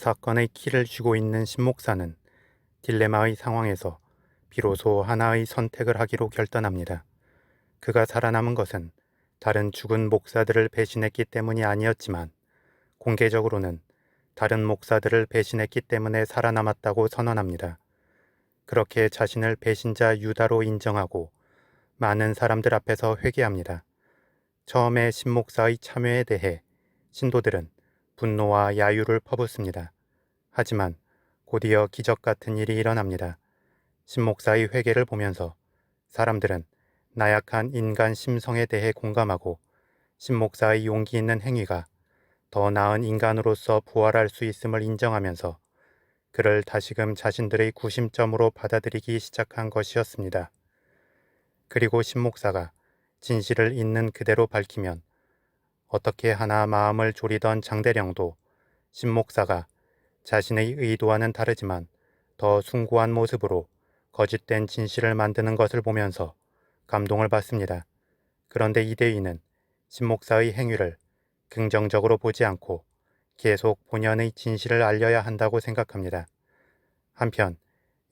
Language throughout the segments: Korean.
사건의 키를 쥐고 있는 신 목사는 딜레마의 상황에서 비로소 하나의 선택을 하기로 결단합니다. 그가 살아남은 것은 다른 죽은 목사들을 배신했기 때문이 아니었지만 공개적으로는 다른 목사들을 배신했기 때문에 살아남았다고 선언합니다. 그렇게 자신을 배신자 유다로 인정하고 많은 사람들 앞에서 회개합니다. 처음에 신 목사의 참여에 대해 신도들은 분노와 야유를 퍼붓습니다. 하지만 곧이어 기적 같은 일이 일어납니다. 신 목사의 회개를 보면서 사람들은 나약한 인간 심성에 대해 공감하고 신 목사의 용기 있는 행위가 더 나은 인간으로서 부활할 수 있음을 인정하면서 그를 다시금 자신들의 구심점으로 받아들이기 시작한 것이었습니다. 그리고 신 목사가 진실을 있는 그대로 밝히면 어떻게 하나 마음을 졸이던 장대령도 신 목사가 자신의 의도와는 다르지만 더 숭고한 모습으로 거짓된 진실을 만드는 것을 보면서 감동을 받습니다. 그런데 이대위는 신 목사의 행위를 긍정적으로 보지 않고 계속 본연의 진실을 알려야 한다고 생각합니다. 한편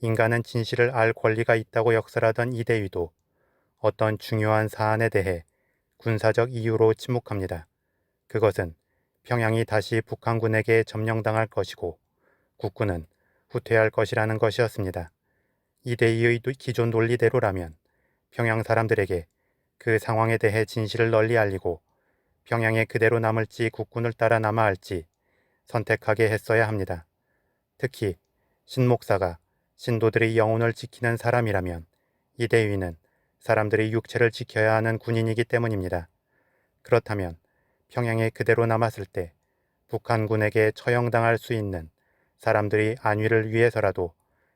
인간은 진실을 알 권리가 있다고 역설하던 이대위도 어떤 중요한 사안에 대해 군사적 이유로 침묵합니다. 그것은 평양이 다시 북한군에게 점령당할 것이고 국군은 후퇴할 것이라는 것이었습니다. 이대희의 기존 논리대로라면 평양 사람들에게 그 상황에 대해 진실을 널리 알리고 평양에 그대로 남을지 국군을 따라 남아 할지 선택하게 했어야 합니다. 특히 신 목사가 신도들의 영혼을 지키는 사람이라면 이대위는 사람들의 육체를 지켜야 하는 군인이기 때문입니다. 그렇다면 평양에 그대로 남았을 때 북한군에게 처형당할 수 있는 사람들의 안위를 위해서라도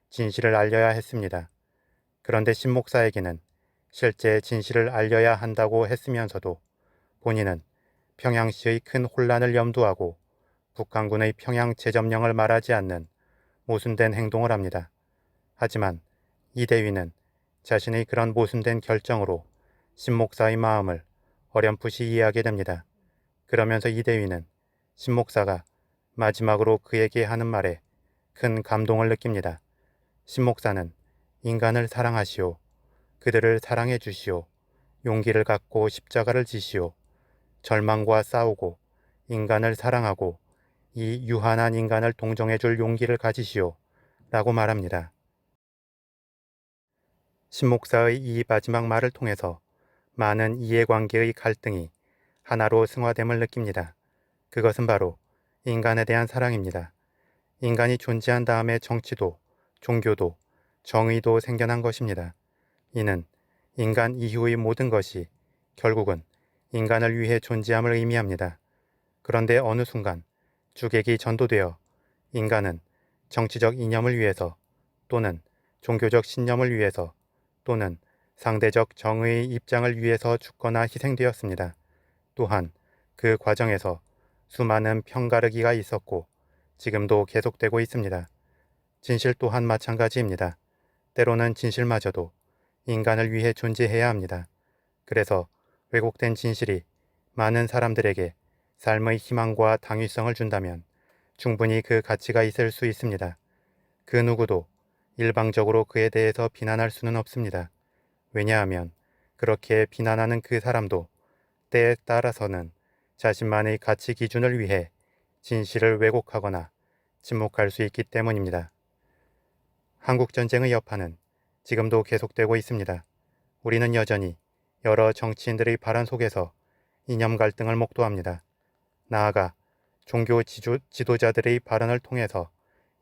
진실을 알려야 했습니다. 그런데 신 목사에게는 실제 진실을 알려야 한다고 했으면서도 본인은 평양시의 큰 혼란을 염두하고 북한군의 평양 재점령을 말하지 않는 모순된 행동을 합니다. 하지만 이대위는 자신의 그런 모순된 결정으로 신 목사의 마음을 어렴풋이 이해하게 됩니다. 그러면서 이대위는 신 목사가 마지막으로 그에게 하는 말에 큰 감동을 느낍니다. 신 목사는 인간을 사랑하시오. 그들을 사랑해 주시오. 용기를 갖고 십자가를 지시오. 절망과 싸우고 인간을 사랑하고 이 유한한 인간을 동정해 줄 용기를 가지시오. 라고 말합니다. 신 목사의 이 마지막 말을 통해서 많은 이해관계의 갈등이 하나로 승화됨을 느낍니다. 그것은 바로 인간에 대한 사랑입니다. 인간이 존재한 다음에 정치도, 종교도, 정의도 생겨난 것입니다. 이는 인간 이후의 모든 것이 결국은 인간을 위해 존재함을 의미합니다. 그런데 어느 순간 주객이 전도되어 인간은 정치적 이념을 위해서 또는 종교적 신념을 위해서 또는 상대적 정의의 입장을 위해서 죽거나 희생되었습니다. 또한 그 과정에서 수많은 편가르기가 있었고 지금도 계속되고 있습니다. 진실 또한 마찬가지입니다. 때로는 진실마저도 인간을 위해 존재해야 합니다. 그래서 왜곡된 진실이 많은 사람들에게 삶의 희망과 당위성을 준다면 충분히 그 가치가 있을 수 있습니다. 그 누구도 일방적으로 그에 대해서 비난할 수는 없습니다. 왜냐하면 그렇게 비난하는 그 사람도 때에 따라서는 자신만의 가치 기준을 위해 진실을 왜곡하거나 침묵할 수 있기 때문입니다. 한국전쟁의 여파는 지금도 계속되고 있습니다. 우리는 여전히 여러 정치인들의 발언 속에서 이념 갈등을 목도합니다. 나아가 종교 지도자들의 발언을 통해서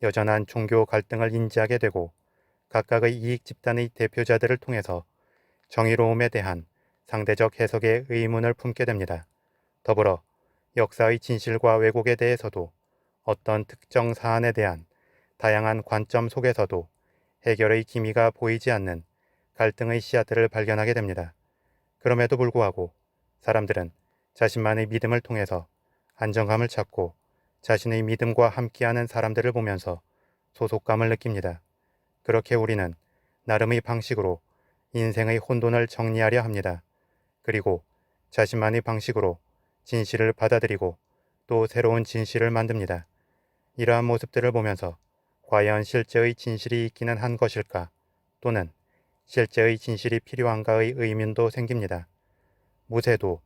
여전한 종교 갈등을 인지하게 되고 각각의 이익 집단의 대표자들을 통해서 정의로움에 대한 상대적 해석의 의문을 품게 됩니다. 더불어 역사의 진실과 왜곡에 대해서도 어떤 특정 사안에 대한 다양한 관점 속에서도 해결의 기미가 보이지 않는 갈등의 씨앗들을 발견하게 됩니다. 그럼에도 불구하고 사람들은 자신만의 믿음을 통해서 안정감을 찾고 자신의 믿음과 함께하는 사람들을 보면서 소속감을 느낍니다. 그렇게 우리는 나름의 방식으로 인생의 혼돈을 정리하려 합니다. 그리고 자신만의 방식으로 진실을 받아들이고 또 새로운 진실을 만듭니다. 이러한 모습들을 보면서 과연 실제의 진실이 있기는 한 것일까, 또는 실제의 진실이 필요한가의 의문도 생깁니다. 모세도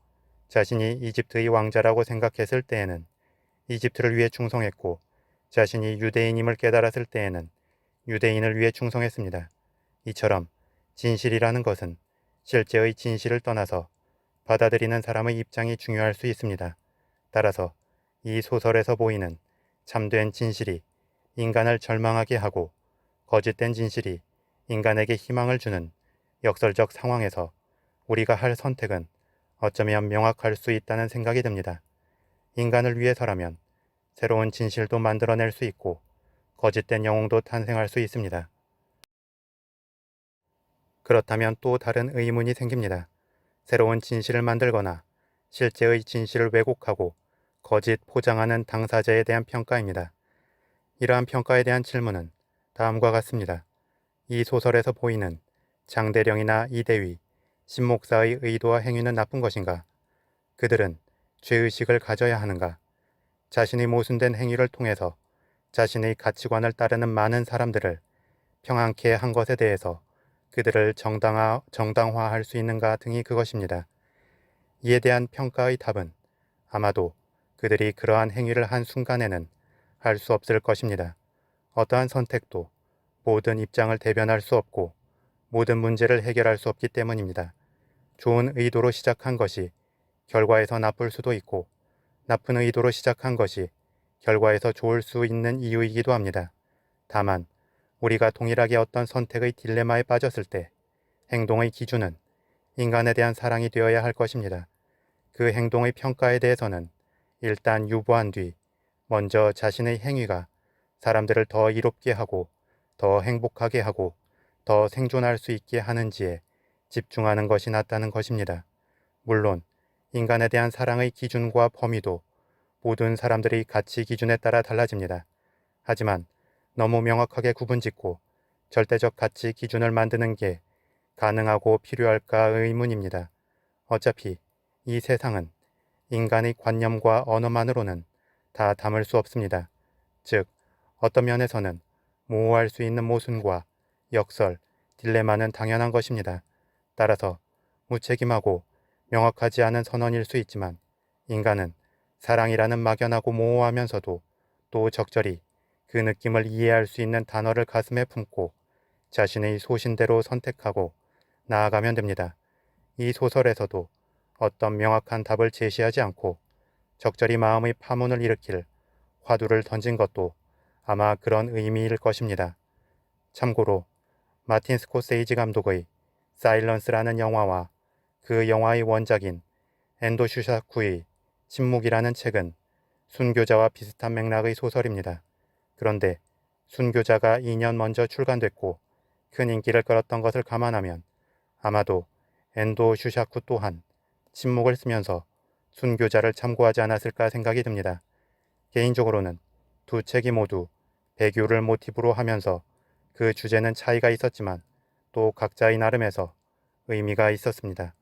자신이 이집트의 왕자라고 생각했을 때에는 이집트를 위해 충성했고, 자신이 유대인임을 깨달았을 때에는 유대인을 위해 충성했습니다. 이처럼 진실이라는 것은 실제의 진실을 떠나서 받아들이는 사람의 입장이 중요할 수 있습니다. 따라서 이 소설에서 보이는 참된 진실이 인간을 절망하게 하고, 거짓된 진실이 인간에게 희망을 주는 역설적 상황에서 우리가 할 선택은 어쩌면 명확할 수 있다는 생각이 듭니다. 인간을 위해서라면 새로운 진실도 만들어낼 수 있고, 거짓된 영웅도 탄생할 수 있습니다. 그렇다면 또 다른 의문이 생깁니다. 새로운 진실을 만들거나 실제의 진실을 왜곡하고 거짓 포장하는 당사자에 대한 평가입니다. 이러한 평가에 대한 질문은 다음과 같습니다. 이 소설에서 보이는 장대령이나 이대위, 신목사의 의도와 행위는 나쁜 것인가? 그들은 죄의식을 가져야 하는가? 자신의 모순된 행위를 통해서 자신의 가치관을 따르는 많은 사람들을 평안케 한 것에 대해서 그들을 정당화할 수 있는가 등이 그것입니다. 이에 대한 평가의 답은 아마도 그들이 그러한 행위를 한 순간에는 할 수 없을 것입니다. 어떠한 선택도 모든 입장을 대변할 수 없고 모든 문제를 해결할 수 없기 때문입니다. 좋은 의도로 시작한 것이 결과에서 나쁠 수도 있고, 나쁜 의도로 시작한 것이 결과에서 좋을 수 있는 이유이기도 합니다. 다만 우리가 동일하게 어떤 선택의 딜레마에 빠졌을 때 행동의 기준은 인간에 대한 사랑이 되어야 할 것입니다. 그 행동의 평가에 대해서는 일단 유보한 뒤 먼저 자신의 행위가 사람들을 더 이롭게 하고 더 행복하게 하고 더 생존할 수 있게 하는지에 집중하는 것이 낫다는 것입니다. 물론 인간에 대한 사랑의 기준과 범위도 모든 사람들의 가치 기준에 따라 달라집니다. 하지만 너무 명확하게 구분짓고 절대적 가치 기준을 만드는 게 가능하고 필요할까 의문입니다. 어차피 이 세상은 인간의 관념과 언어만으로는 다 담을 수 없습니다. 즉, 어떤 면에서는 모호할 수 있는 모순과 역설, 딜레마는 당연한 것입니다. 따라서 무책임하고 명확하지 않은 선언일 수 있지만 인간은 사랑이라는 막연하고 모호하면서도 또 적절히 그 느낌을 이해할 수 있는 단어를 가슴에 품고 자신의 소신대로 선택하고 나아가면 됩니다. 이 소설에서도 어떤 명확한 답을 제시하지 않고 적절히 마음의 파문을 일으킬 화두를 던진 것도 아마 그런 의미일 것입니다. 참고로 마틴 스코세이지 감독의 사일런스라는 영화와 그 영화의 원작인 엔도 슈샤쿠의 침묵이라는 책은 순교자와 비슷한 맥락의 소설입니다. 그런데 순교자가 2년 먼저 출간됐고 큰 인기를 끌었던 것을 감안하면 아마도 엔도 슈샤쿠 또한 침묵을 쓰면서 순교자를 참고하지 않았을까 생각이 듭니다. 개인적으로는 두 책이 모두 배교를 모티브로 하면서 그 주제는 차이가 있었지만 또 각자의 나름에서 의미가 있었습니다.